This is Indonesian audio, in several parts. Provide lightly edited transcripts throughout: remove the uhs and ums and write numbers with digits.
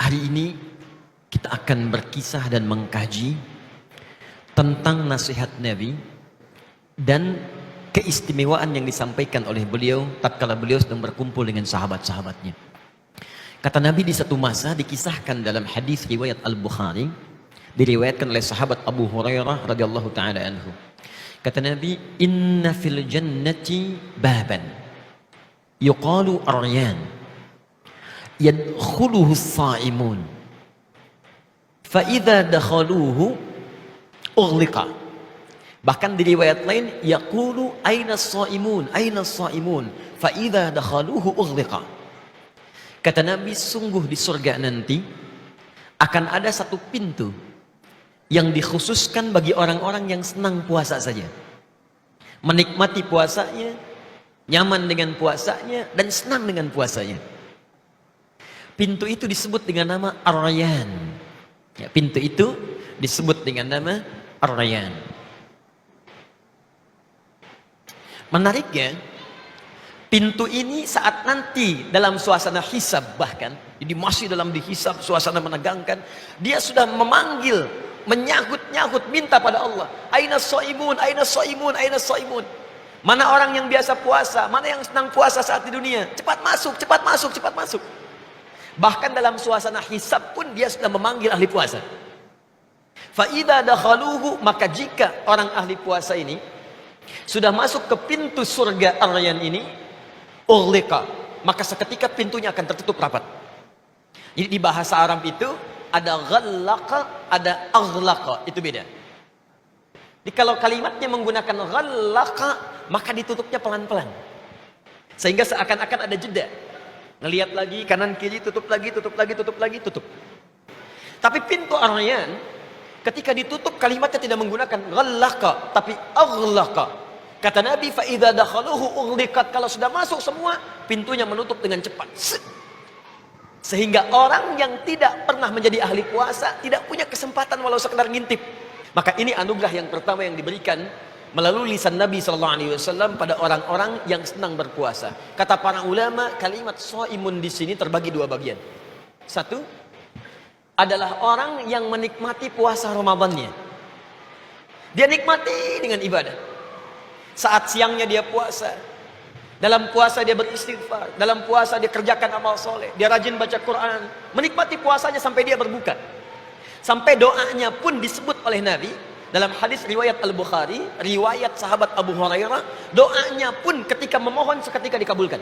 Hari ini kita akan berkisah dan mengkaji tentang nasihat Nabi dan keistimewaan yang disampaikan oleh beliau tatkala beliau sedang berkumpul dengan sahabat-sahabatnya. Kata Nabi di satu masa dikisahkan dalam hadis riwayat Al-Bukhari, diriwayatkan oleh sahabat Abu Hurairah radhiyallahu taala anhu. Kata Nabi, "Inna fil jannati baban yuqalu aryan yadkhuluhu as-sa'imun fa idza dakhaluhu ughliqa." Bahkan di riwayat lain yaqulu aina as-sa'imun aina as-sa'imun fa idza dakhaluhu ughliqa. Kata Nabi, sungguh di surga nanti akan ada satu pintu yang dikhususkan bagi orang-orang yang senang puasa saja, menikmati puasanya, nyaman dengan puasanya, dan senang dengan puasanya. Pintu itu disebut dengan nama Ar-Rayyan. Ya, pintu itu disebut dengan nama Ar-Rayyan. Menariknya, pintu ini saat nanti dalam suasana hisab, bahkan jadi masih dalam dihisab, suasana menegangkan, dia sudah memanggil, menyahut-nyahut, minta pada Allah, aina shaimun, aina shaimun, aina shaimun. Mana orang yang biasa puasa, mana yang senang puasa saat di dunia, cepat masuk, cepat masuk, cepat masuk. Bahkan dalam suasana hisab pun dia sudah memanggil ahli puasa. Fa idza dakhaluhu, maka jika orang ahli puasa ini sudah masuk ke pintu surga Ar-Rayyan ini, ughliqa, maka seketika pintunya akan tertutup rapat. Jadi di bahasa Arab itu ada ghallaqa, ada aghlaqa, itu beda. Jadi kalau kalimatnya menggunakan ghallaqa, maka ditutupnya pelan-pelan, sehingga seakan-akan ada jeda. Ngelihat lagi kanan kiri, tutup lagi, tutup lagi, tutup lagi, tutup. Tapi pintu Ar-Rayyan ketika ditutup kalimatnya tidak menggunakan ghallaqa, tapi aghlaqa. Kata Nabi, fa idza dakhaluhu ughliqat, kalau sudah masuk semua, pintunya menutup dengan cepat. Sehingga orang yang tidak pernah menjadi ahli puasa tidak punya kesempatan walau sekedar ngintip. Maka ini anugerah yang pertama yang diberikan melalui lisan Nabi SAW pada orang-orang yang senang berpuasa. Kata para ulama, kalimat shaimun di sini terbagi dua bagian. Satu adalah orang yang menikmati puasa Ramadannya. Dia nikmati dengan ibadah. Saat siangnya dia puasa, dalam puasa dia beristighfar, dalam puasa dia kerjakan amal soleh, dia rajin baca Quran, menikmati puasanya sampai dia berbuka. Sampai doanya pun disebut oleh Nabi dalam hadis riwayat Al-Bukhari, riwayat sahabat Abu Hurairah, doanya pun ketika memohon seketika dikabulkan.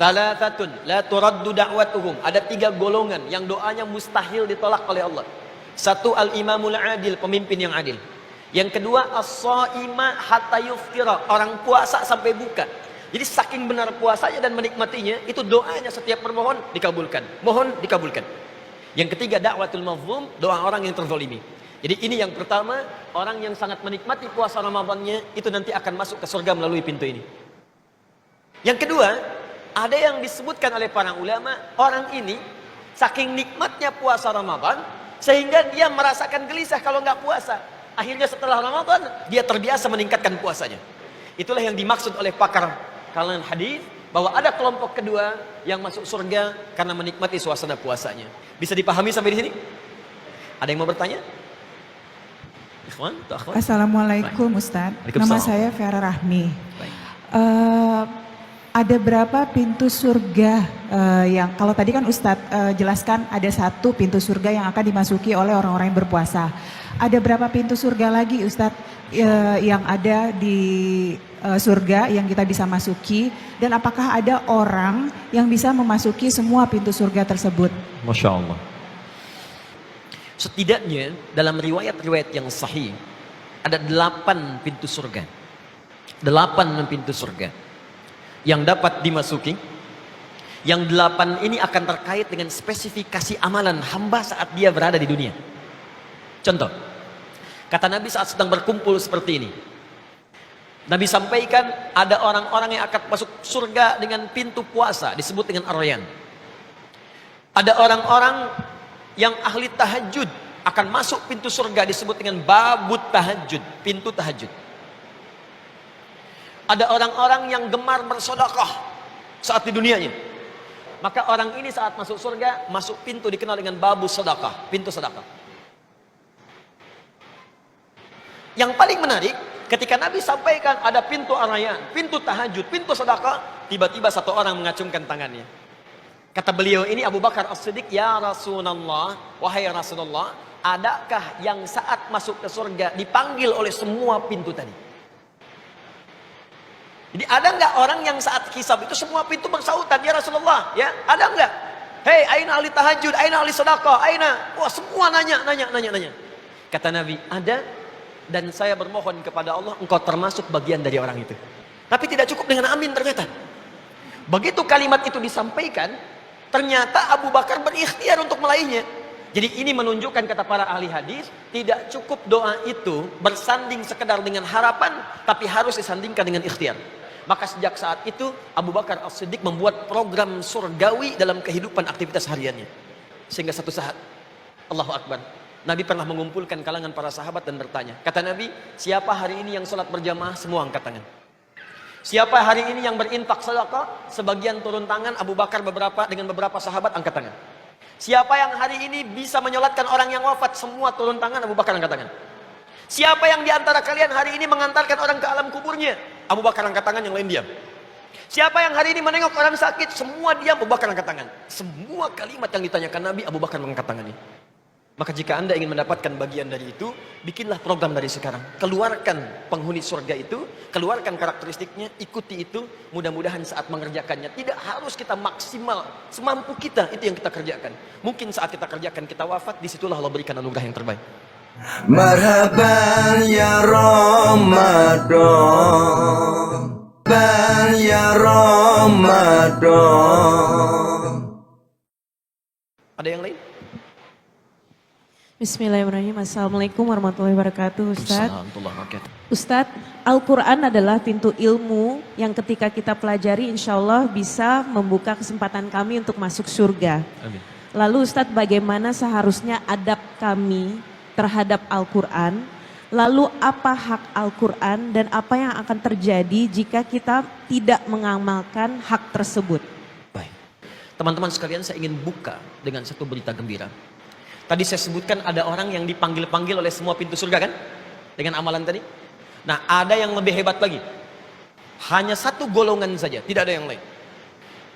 Thalathatun la turaddu da'watuhum, ada 3 golongan yang doanya mustahil ditolak oleh Allah. Satu, al-imamul adil, pemimpin yang adil. Yang kedua, as-shaima hatta yuftira, orang puasa sampai buka. Jadi saking benar puasanya dan menikmatinya, itu doanya setiap bermohon dikabulkan, mohon dikabulkan. Yang ketiga, da'watul mazlum, doa orang yang terzalimi. Jadi ini yang pertama, orang yang sangat menikmati puasa Ramadannya itu nanti akan masuk ke surga melalui pintu ini. Yang kedua, ada yang disebutkan oleh para ulama, orang ini saking nikmatnya puasa Ramadan sehingga dia merasakan gelisah kalau nggak puasa. Akhirnya setelah Ramadan dia terbiasa meningkatkan puasanya. Itulah yang dimaksud oleh pakar kalangan hadis, bahwa ada kelompok kedua yang masuk surga karena menikmati suasana puasanya. Bisa dipahami sampai di sini? Ada yang mau bertanya? Ikhwan, akhwan? Assalamualaikum Ustaz. Nama saya Vera Rahmi. Ada berapa pintu surga yang kalau tadi kan Ustadz jelaskan ada satu pintu surga yang akan dimasuki oleh orang-orang yang berpuasa. Ada berapa pintu surga lagi Ustadz yang ada di surga yang kita bisa masuki, dan apakah ada orang yang bisa memasuki semua pintu surga tersebut? Masya Allah. Setidaknya dalam riwayat-riwayat yang sahih ada 8 pintu surga. 8 pintu surga yang dapat dimasuki. Yang 8 ini akan terkait dengan spesifikasi amalan hamba saat dia berada di dunia. Contoh, kata Nabi saat sedang berkumpul seperti ini, Nabi sampaikan ada orang-orang yang akan masuk surga dengan pintu puasa, disebut dengan Ar-Rayyan. Ada orang-orang yang ahli tahajud akan masuk pintu surga, disebut dengan babut tahajud, pintu tahajud. Ada orang-orang yang gemar bersedekah saat di dunianya, maka orang ini saat masuk surga, masuk pintu dikenal dengan babu sedekah, pintu sedekah. Yang paling menarik, ketika Nabi sampaikan ada pintu arayan, pintu tahajud, pintu sedekah, tiba-tiba satu orang mengacungkan tangannya. Kata beliau ini Abu Bakar As-Siddiq, "Ya Rasulullah, wahai Rasulullah, adakah yang saat masuk ke surga dipanggil oleh semua pintu tadi?" Jadi ada nggak orang yang saat hisab itu semua pintu bersautan, "Ya Rasulullah," ya? Ada nggak? "Hei, aina ahli tahajud, aina ahli sedekah, aina?" Wah, semua nanya. Kata Nabi, "Ada, dan saya bermohon kepada Allah engkau termasuk bagian dari orang itu." Tapi tidak cukup dengan amin ternyata. Begitu kalimat itu disampaikan, ternyata Abu Bakar berikhtiar untuk meraihnya. Jadi ini menunjukkan, kata para ahli hadis, tidak cukup doa itu bersanding sekedar dengan harapan, tapi harus disandingkan dengan ikhtiar. Maka sejak saat itu Abu Bakar As-Siddiq membuat program surgawi dalam kehidupan aktivitas hariannya. Sehingga satu saat, Allahu Akbar, Nabi pernah mengumpulkan kalangan para sahabat dan bertanya. Kata Nabi, "Siapa hari ini yang sholat berjamaah?" Semua angkat tangan. "Siapa hari ini yang berinfak sedekah?" Sebagian turun tangan, Abu Bakar dengan beberapa sahabat angkat tangan. "Siapa yang hari ini bisa menyolatkan orang yang wafat?" Semua turun tangan, Abu Bakar angkat tangan. "Siapa yang diantara kalian hari ini mengantarkan orang ke alam kuburnya?" Abu Bakar angkat tangan, yang lain diam. "Siapa yang hari ini menengok orang sakit?" Semua diam, Abu Bakar angkat tangan. Semua kalimat yang ditanyakan Nabi, Abu Bakar mengangkat tangannya. Maka jika Anda ingin mendapatkan bagian dari itu, bikinlah program dari sekarang. Keluarkan penghuni surga itu, keluarkan karakteristiknya, ikuti itu. Mudah-mudahan saat mengerjakannya, tidak harus kita maksimal, semampu kita, itu yang kita kerjakan. Mungkin saat kita kerjakan, kita wafat, disitulah Allah berikan anugerah yang terbaik. Marhaban ya Ramadan, marhaban ya Ramadan. Ada yang lain? Bismillahirrahmanirrahim. Assalamualaikum warahmatullahi wabarakatuh, Ustadz. Assalamualaikum. Ustadz, Al-Quran adalah pintu ilmu yang ketika kita pelajari insya Allah bisa membuka kesempatan kami untuk masuk surga. Amin. Lalu Ustadz, bagaimana seharusnya adab kami terhadap Al-Quran? Lalu apa hak Al-Quran dan apa yang akan terjadi jika kita tidak mengamalkan hak tersebut? Baik. Teman-teman sekalian, saya ingin buka dengan satu berita gembira. Tadi saya sebutkan ada orang yang dipanggil-panggil oleh semua pintu surga kan? Dengan amalan tadi. Nah, ada yang lebih hebat lagi. Hanya satu golongan saja, tidak ada yang lain.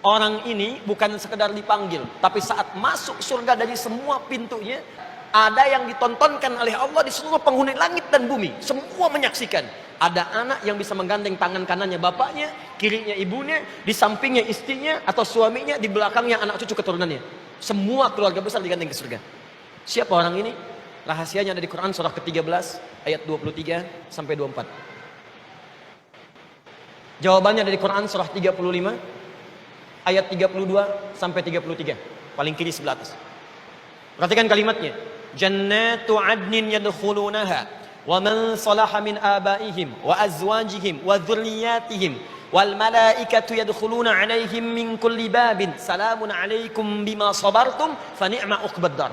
Orang ini bukan sekedar dipanggil, tapi saat masuk surga dari semua pintunya, ada yang ditontonkan oleh Allah di seluruh penghuni langit dan bumi. Semua menyaksikan. Ada anak yang bisa menggandeng tangan kanannya bapaknya, kirinya ibunya, di sampingnya istrinya atau suaminya, di belakangnya anak cucu keturunannya. Semua keluarga besar digandeng ke surga. Siapa orang ini? Rahasianya ada di Quran surah ke-13 ayat 23 sampai 24. Jawabannya ada di Quran surah 35 ayat 32 sampai 33. Paling kiri sebelah atas. Perhatikan kalimatnya. Jannatu adnin yadkhulunaha wa man salaha min abaihim wa azwajihim wa dzurriyyatihim wal malaikatu yadkhuluna alaihim min kulli babin salamun alaikum bima sabartum fa ni'ma uqbad dar.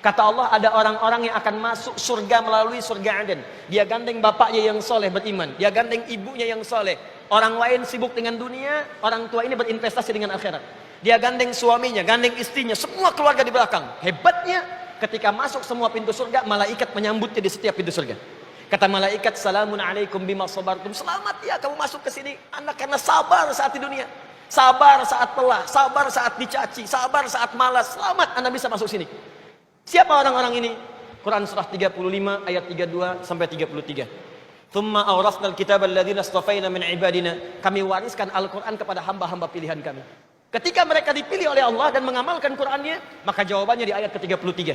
Kata Allah, ada orang-orang yang akan masuk surga melalui surga Aden. Dia gandeng bapaknya yang soleh beriman, dia gandeng ibunya yang soleh. Orang lain sibuk dengan dunia, orang tua ini berinvestasi dengan akhirat. Dia gandeng suaminya, gandeng istrinya, semua keluarga di belakang. Hebatnya, ketika masuk semua pintu surga, malaikat menyambutnya di setiap pintu surga. Kata malaikat, salamun alaikum bima sabartum. Selamat ya kamu masuk ke sini, anak, karena sabar saat di dunia. Sabar saat telah, sabar saat dicaci, sabar saat malas. Selamat Anda bisa masuk sini. Siapa orang-orang ini? Quran surah 35 ayat 32 sampai 33. Tsumma awrasnal kitaba alladziina istafaina min ibadina. Kami wariskan Al-Qur'an kepada hamba-hamba pilihan kami. Ketika mereka dipilih oleh Allah dan mengamalkan Qur'annya, maka jawabannya di ayat ke-33.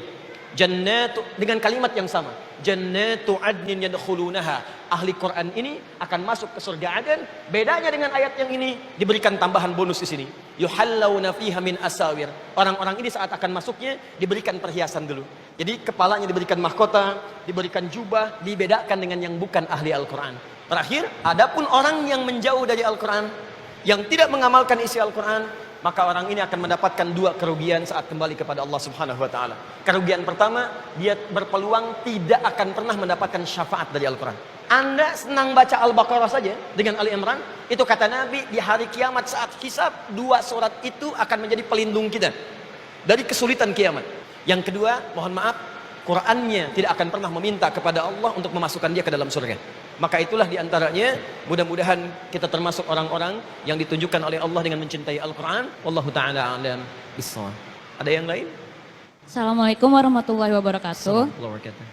Jannatu, dengan kalimat yang sama. Jannatu adnin yadkhulunaha. Ahli Quran ini akan masuk ke surga Aden. Bedanya dengan ayat yang ini, diberikan tambahan bonus di sini. Yuhallawna fiha min asawir. Orang-orang ini saat akan masuknya diberikan perhiasan dulu. Jadi kepalanya diberikan mahkota, diberikan jubah, dibedakan dengan yang bukan ahli Al-Quran. Terakhir, adapun orang yang menjauh dari Al-Quran, yang tidak mengamalkan isi Al-Quran, maka orang ini akan mendapatkan dua kerugian saat kembali kepada Allah Subhanahu wa taala. Kerugian pertama, dia berpeluang tidak akan pernah mendapatkan syafaat dari Al-Quran. Anda senang baca Al-Baqarah saja dengan Ali Imran, itu kata Nabi, di hari kiamat saat hisab, 2 surat itu akan menjadi pelindung kita dari kesulitan kiamat. Yang kedua, mohon maaf, Qur'annya tidak akan pernah meminta kepada Allah untuk memasukkan dia ke dalam surga. Maka itulah diantaranya, mudah-mudahan kita termasuk orang-orang yang ditunjukkan oleh Allah dengan mencintai Al-Quran. Wallahu ta'ala a'lam bissawab. Ada yang lain? Assalamualaikum warahmatullahi wabarakatuh. Warahmatullahi wabarakatuh.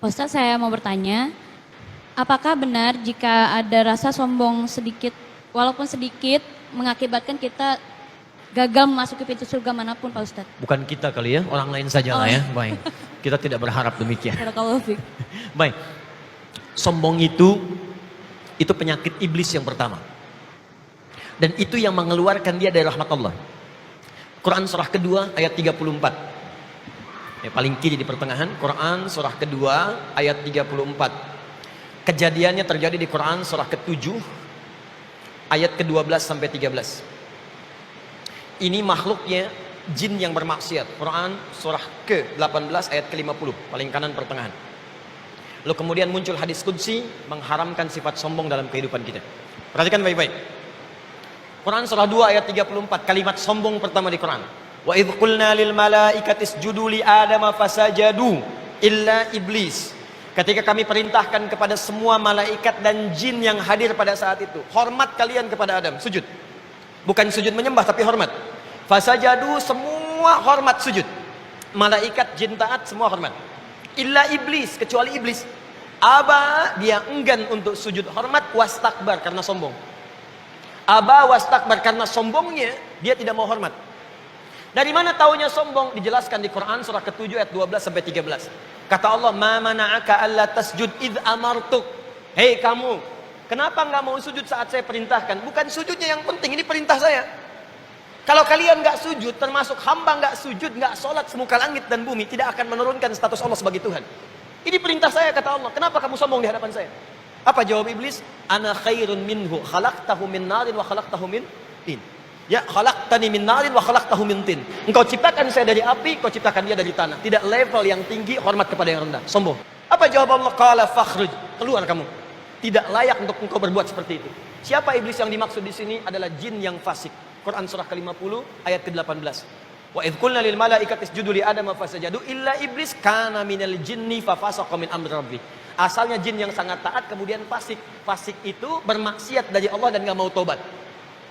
Pak Ustadz, saya mau bertanya, apakah benar jika ada rasa sombong sedikit, walaupun sedikit, mengakibatkan kita gagal memasuki pintu surga manapun, Pak Ustadz? Bukan kita kali ya, orang lain saja lah ya. Baik, kita tidak berharap demikian. Barakallahu fiik. Baik, sombong itu penyakit iblis yang pertama. Dan itu yang mengeluarkan dia dari rahmat Allah. Quran surah kedua ayat 34. Ya, paling kiri di pertengahan, Quran surah kedua ayat 34. Kejadiannya terjadi di Quran surah ke-7 ayat ke-12 sampai 13. Ini makhluknya jin yang bermaksiat. Quran surah ke-18 ayat ke-50, paling kanan pertengahan. Lalu kemudian muncul hadis qudsi mengharamkan sifat sombong dalam kehidupan kita. Perhatikan baik-baik. Quran surah 2 ayat 34, kalimat sombong pertama di Quran. Wa idh qulna lil malaikati isjudu li adama fasajadu illa iblis. Ketika kami perintahkan kepada semua malaikat dan jin yang hadir pada saat itu, hormat kalian kepada Adam, sujud. Bukan sujud menyembah tapi hormat. Fasajadu, semua hormat sujud. Malaikat, jin taat, semua hormat. Illa iblis, kecuali iblis. Aba, dia enggan untuk sujud hormat, wastakbar, karena sombong. Aba wastakbar, karena sombongnya dia tidak mau hormat. Dari mana taunya sombong? Dijelaskan di Quran surah ke-7 ayat 12 sampai 13. Kata Allah, "Ma mana'aka alla tasjud id amartuk." Hei kamu, kenapa enggak mau sujud saat saya perintahkan? Bukan sujudnya yang penting, ini perintah saya. Kalau kalian enggak sujud, termasuk hamba enggak sujud, enggak sholat semuka langit dan bumi, tidak akan menurunkan status Allah sebagai Tuhan. Ini perintah saya, kata Allah. Kenapa kamu sombong di hadapan saya? Apa jawab iblis? Ana khairun minhu, khalaqtahu min narin wa khalaqtahu min tin. Ya, khalaqtani min narin wa khalaqtahu min tin. Engkau ciptakan saya dari api, kau ciptakan dia dari tanah. Tidak level yang tinggi, hormat kepada yang rendah. Sombong. Apa jawab Allah? Qala fakhruj. Keluar kamu. Tidak layak untuk engkau berbuat seperti itu. Siapa iblis yang dimaksud di sini? Adalah jin yang fasik. Quran surah ke-50 ayat ke-18. Wa idh qulna lil malaikati isjudu li adama fasajadu illa iblis kana minal jinni fafasaqa min amri rabbih. Asalnya jin yang sangat taat, kemudian fasik. Fasik itu bermaksiat dari Allah dan enggak mau tobat.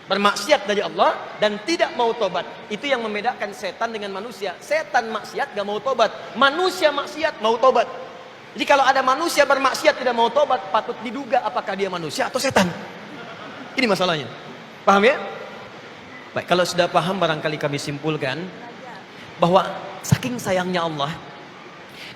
Bermaksiat dari Allah dan tidak mau tobat. Itu yang membedakan setan dengan manusia. Setan maksiat gak mau tobat, manusia maksiat mau tobat. Jadi kalau ada manusia bermaksiat tidak mau tobat, patut diduga apakah dia manusia atau setan. Ini masalahnya. Paham ya? Baik, kalau sudah paham barangkali kami simpulkan bahwa saking sayangnya Allah,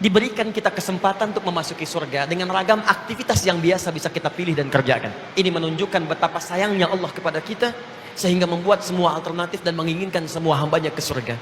diberikan kita kesempatan untuk memasuki surga dengan ragam aktivitas yang biasa bisa kita pilih dan kerjakan. Ini menunjukkan betapa sayangnya Allah kepada kita, sehingga membuat semua alternatif dan menginginkan semua hambanya ke surga.